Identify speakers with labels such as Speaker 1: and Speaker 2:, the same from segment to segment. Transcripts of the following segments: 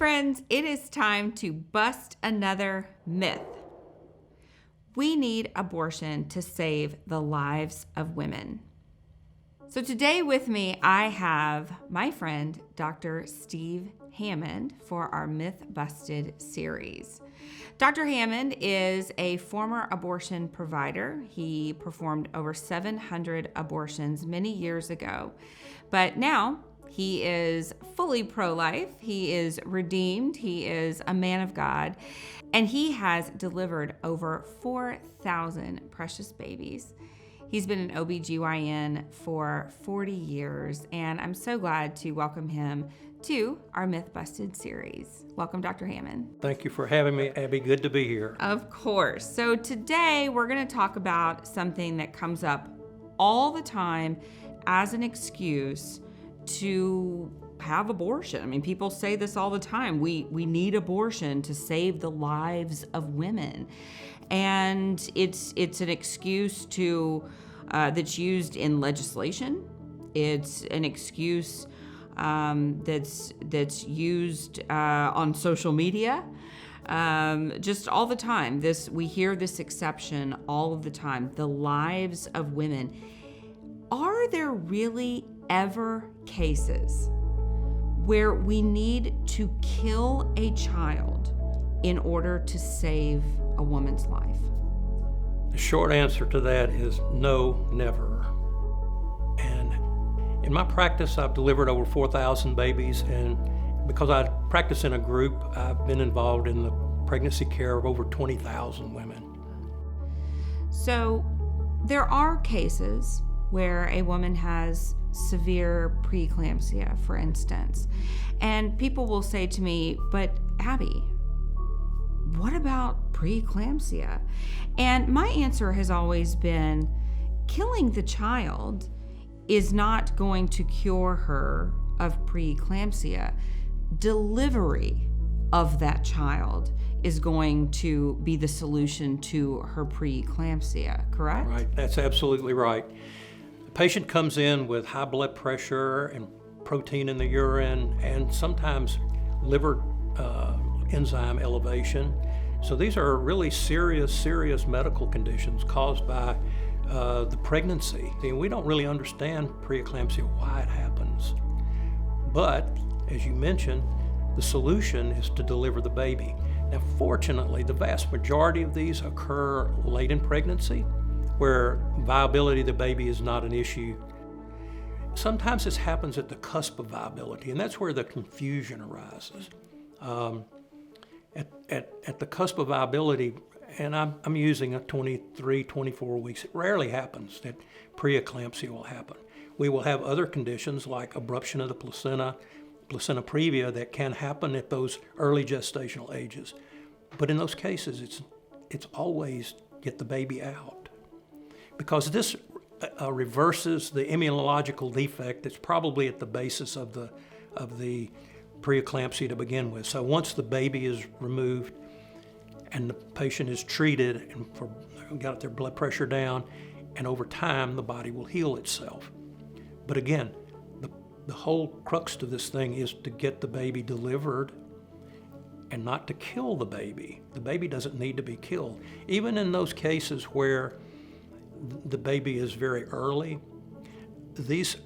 Speaker 1: friends, it is time to bust another myth. We need abortion to save the lives of women. So today with me, I have my friend, Dr. Steve Hammond, for our Myth Busted series. Dr. Hammond is a former abortion provider. He performed over 700 abortions many years ago, but now he is fully pro-life. He is redeemed. He is a man of God, and he has delivered over 4,000 precious babies. He's been an OBGYN for 40 years, and I'm so glad to welcome him to our Myth Busted series. Welcome, Dr. Hammond.
Speaker 2: Thank you for having me, Abby. Good to be here.
Speaker 1: Of course. So today we're going to talk about something that comes up all the time as an excuse to have abortion. I mean, people say this all the time. We need abortion to save the lives of women. And it's an excuse to that's used in legislation. It's an excuse that's used on social media, just all the time. We hear this exception all of the time. The lives of women. Are there really ever cases where we need to kill a child in order to save a woman's life?
Speaker 2: The short answer to that is no, never. And in my practice, I've delivered over 4,000 babies, and because I practice in a group, I've been involved in the pregnancy care of over 20,000 women.
Speaker 1: So there are cases where a woman has severe preeclampsia, for instance, and people will say to me, but Abby, what about preeclampsia? And my answer has always been, killing the child is not going to cure her of preeclampsia. Delivery of that child is going to be the solution to her preeclampsia, correct?
Speaker 2: Right, that's absolutely right. The patient comes in with high blood pressure and protein in the urine and sometimes liver enzyme elevation. So these are really serious medical conditions caused by the pregnancy. And we don't really understand preeclampsia, why it happens. But as you mentioned, the solution is to deliver the baby. Now, fortunately, the vast majority of these occur late in pregnancy, where viability of the baby is not an issue. Sometimes this happens at the cusp of viability, and that's where the confusion arises. At the cusp of viability, and I'm using a 23, 24 weeks, it rarely happens that preeclampsia will happen. We will have other conditions like abruption of the placenta previa that can happen at those early gestational ages. But in those cases, it's always get the baby out, because this reverses the immunological defect that's probably at the basis of the preeclampsia to begin with. So once the baby is removed and the patient is treated and got their blood pressure down, and over time the body will heal itself. But again, the whole crux to this thing is to get the baby delivered and not to kill the baby. The baby doesn't need to be killed. Even in those cases where the baby is very early, these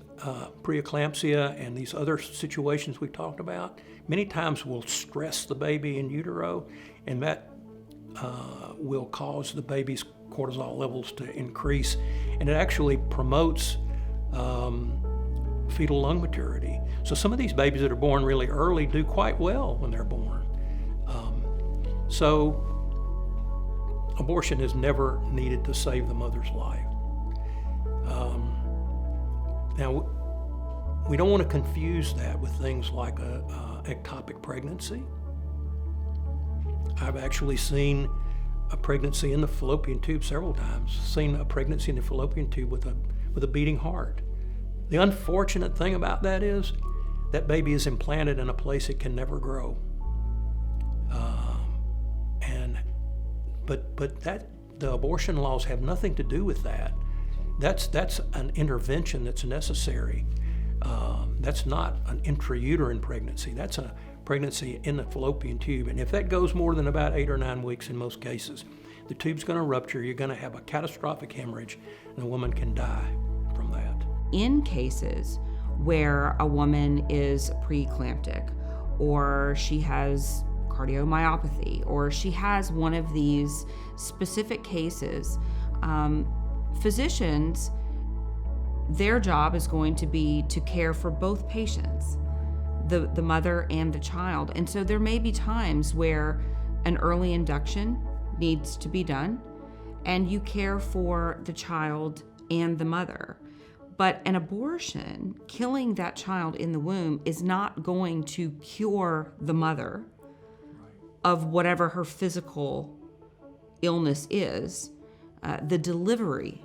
Speaker 2: preeclampsia and these other situations we talked about, many times will stress the baby in utero, and that will cause the baby's cortisol levels to increase, and it actually promotes fetal lung maturity. So some of these babies that are born really early do quite well when they're born. So abortion is never needed to save the mother's life. Now, we don't want to confuse that with things like ectopic pregnancy. I've actually seen a pregnancy in the fallopian tube several times, seen a pregnancy in the fallopian tube with a beating heart. The unfortunate thing about that is that baby is implanted in a place it can never grow. But the abortion laws have nothing to do with that. That's an intervention that's necessary. That's not an intrauterine pregnancy. That's a pregnancy in the fallopian tube. And if that goes more than about 8 or 9 weeks in most cases, the tube's going to rupture, you're going to have a catastrophic hemorrhage, and the woman can die from that.
Speaker 1: In cases where a woman is preeclamptic, or she has cardiomyopathy, or she has one of these specific cases, physicians, their job is going to be to care for both patients, the mother and the child. And so there may be times where an early induction needs to be done, and you care for the child and the mother. But an abortion, killing that child in the womb, is not going to cure the mother of whatever her physical illness is. The delivery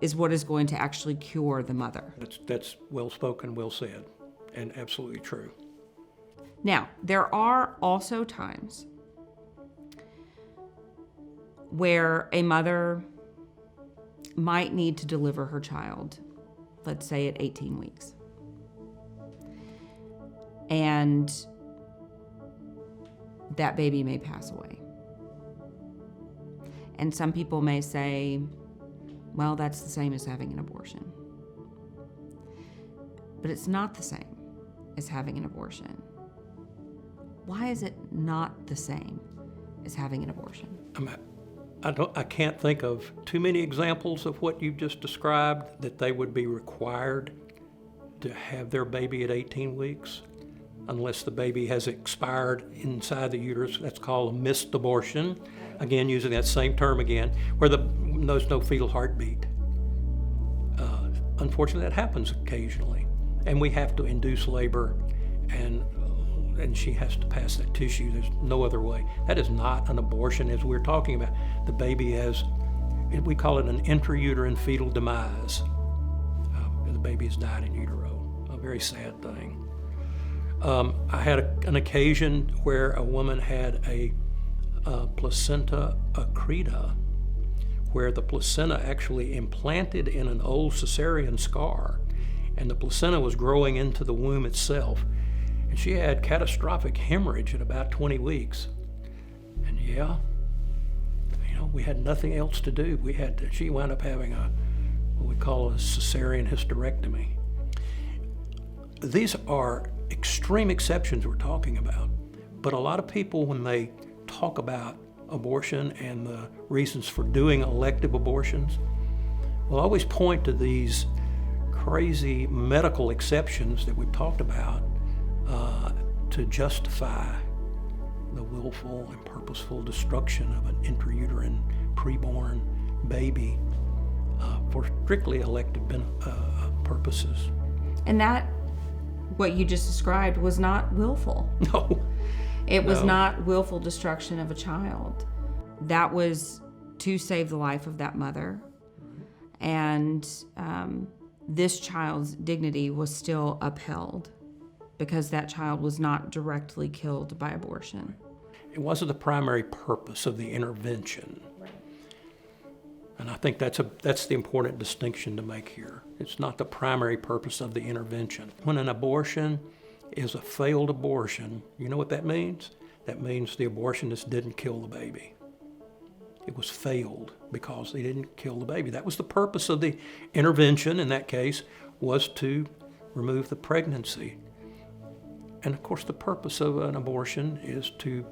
Speaker 1: is what is going to actually cure the mother.
Speaker 2: That's well spoken, well said, and absolutely true.
Speaker 1: Now, there are also times where a mother might need to deliver her child, let's say at 18 weeks. And that baby may pass away. And some people may say, well, that's the same as having an abortion. But it's not the same as having an abortion. Why is it not the same as having an abortion?
Speaker 2: I can't think of too many examples of what you've just described that they would be required to have their baby at 18 weeks, unless the baby has expired inside the uterus. That's called a missed abortion. Again, using that same term again, where there's no fetal heartbeat. Unfortunately, that happens occasionally, and we have to induce labor, and she has to pass that tissue. There's no other way. That is not an abortion, as we're talking about. The baby has, we call it an intrauterine fetal demise. The baby has died in utero. A very sad thing. I had an occasion where a woman had a placenta accreta, where the placenta actually implanted in an old cesarean scar, and the placenta was growing into the womb itself. And she had catastrophic hemorrhage at about 20 weeks. And we had nothing else to do. She wound up having what we call a cesarean hysterectomy. These are extreme exceptions we're talking about. But a lot of people, when they talk about abortion and the reasons for doing elective abortions, will always point to these crazy medical exceptions that we've talked about to justify the willful and purposeful destruction of an intrauterine preborn baby for strictly elective purposes.
Speaker 1: And that, what you just described, was not willful.
Speaker 2: No.
Speaker 1: It was not willful destruction of a child. That was to save the life of that mother. And this child's dignity was still upheld because that child was not directly killed by abortion.
Speaker 2: It wasn't the primary purpose of the intervention.
Speaker 1: Right.
Speaker 2: And I think that's the important distinction to make here. It's not the primary purpose of the intervention. When an abortion is a failed abortion, you know what that means? That means the abortionist didn't kill the baby. It was failed because they didn't kill the baby. That was the purpose of the intervention in that case, was to remove the pregnancy. And of course, the purpose of an abortion is to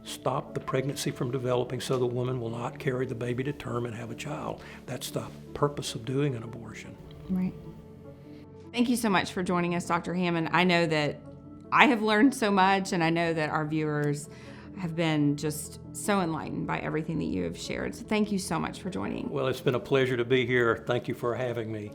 Speaker 2: stop the pregnancy from developing so the woman will not carry the baby to term and have a child. That's the purpose of doing an abortion.
Speaker 1: Right. Thank you so much for joining us, Dr. Hammond. I know that I have learned so much, and I know that our viewers have been just so enlightened by everything that you have shared. So thank you so much for joining.
Speaker 2: Well, it's been a pleasure to be here. Thank you for having me.